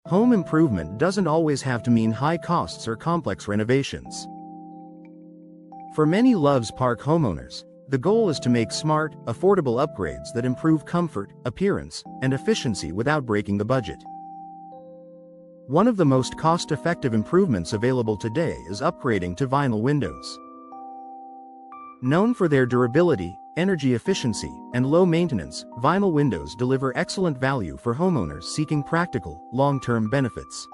Home improvement doesn't always have to mean high costs or complex renovations. For many Loves Park homeowners, the goal is to make smart, affordable upgrades that improve comfort, appearance, and efficiency without breaking the budget. One of the most cost-effective improvements available today is upgrading to vinyl windows. Known for their durability, energy efficiency, and low maintenance, vinyl windows deliver excellent value for homeowners seeking practical, long-term benefits.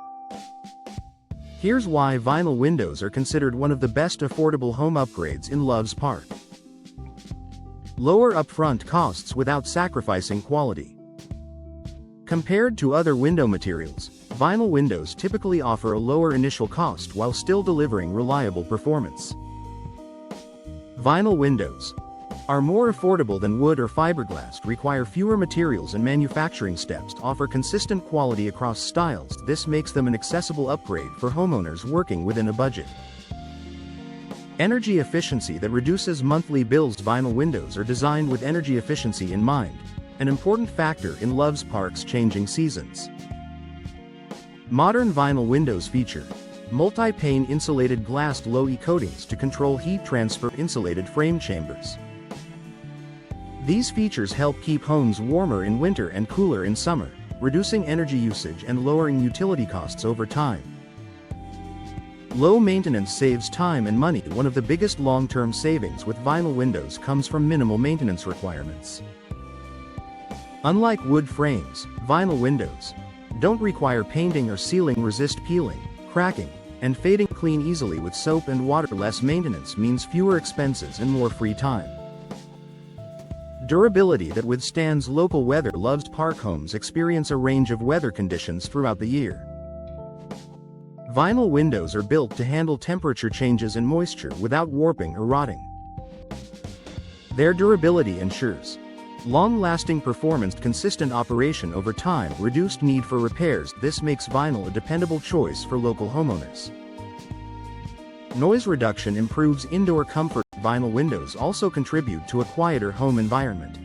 Here's why vinyl windows are considered one of the best affordable home upgrades in Loves Park. Lower upfront costs without sacrificing quality. Compared to other window materials, vinyl windows typically offer a lower initial cost while still delivering reliable performance. Vinyl windows are more affordable than wood or fiberglass, require fewer materials and manufacturing steps, offer consistent quality across styles. This makes them an accessible upgrade for homeowners working within a budget. Energy efficiency that reduces monthly bills. Vinyl windows are designed with energy efficiency in mind, an important factor in Loves Park's changing seasons. Modern vinyl windows feature multi-pane insulated glass low-E coatings to control heat transfer, insulated frame chambers. These features help keep homes warmer in winter and cooler in summer, reducing energy usage and lowering utility costs over time. Low maintenance saves time and money. One of the biggest long-term savings with vinyl windows comes from minimal maintenance requirements. Unlike wood frames, vinyl windows don't require painting or sealing, resist peeling, cracking, and fading, clean easily with soap and water. Less maintenance means fewer expenses and more free time. Durability that withstands local weather. Loves Park homes experience a range of weather conditions throughout the year. Vinyl windows are built to handle temperature changes and moisture without warping or rotting. Their durability ensures long-lasting performance, consistent operation over time, reduced need for repairs. This makes vinyl a dependable choice for local homeowners. Noise reduction improves indoor comfort. Vinyl windows also contribute to a quieter home environment.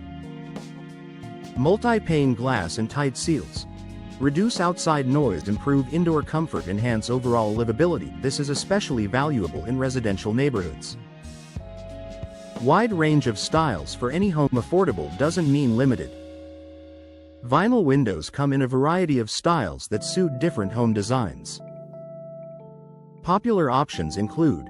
Multi-pane glass and tight seals reduce outside noise, improve indoor comfort, enhance overall livability. This is especially valuable in residential neighborhoods. Wide range of styles for any home. Affordable doesn't mean limited. Vinyl windows come in a variety of styles that suit different home designs. Popular options include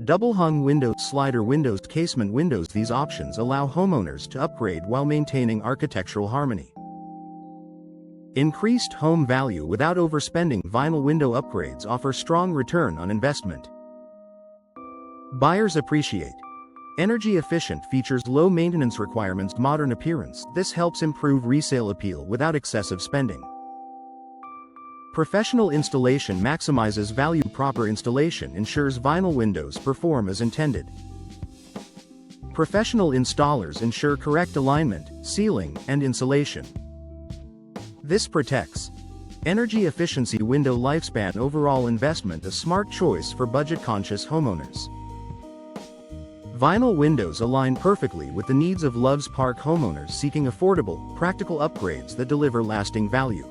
double-hung windows, slider windows, casement windows. These options allow homeowners to upgrade while maintaining architectural harmony. Increased home value without overspending. Vinyl window upgrades offer strong return on investment. Buyers appreciate energy-efficient features, low maintenance requirements, modern appearance. This helps improve resale appeal without excessive spending. Professional installation maximizes value. Proper installation ensures vinyl windows perform as intended. Professional installers ensure correct alignment, sealing, and insulation. This protects energy efficiency, window lifespan, overall investment. A smart choice for budget-conscious homeowners. Vinyl windows align perfectly with the needs of Loves Park homeowners seeking affordable, practical upgrades that deliver lasting value.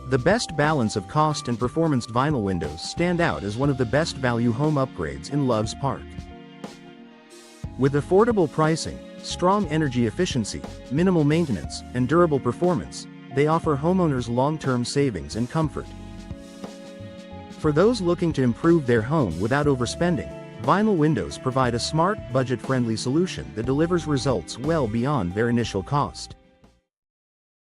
The best balance of cost and performance. Vinyl windows stand out as one of the best value home upgrades in Loves Park. With affordable pricing, strong energy efficiency, minimal maintenance, and durable performance, they offer homeowners long-term savings and comfort. For those looking to improve their home without overspending, vinyl windows provide a smart, budget-friendly solution that delivers results well beyond their initial cost.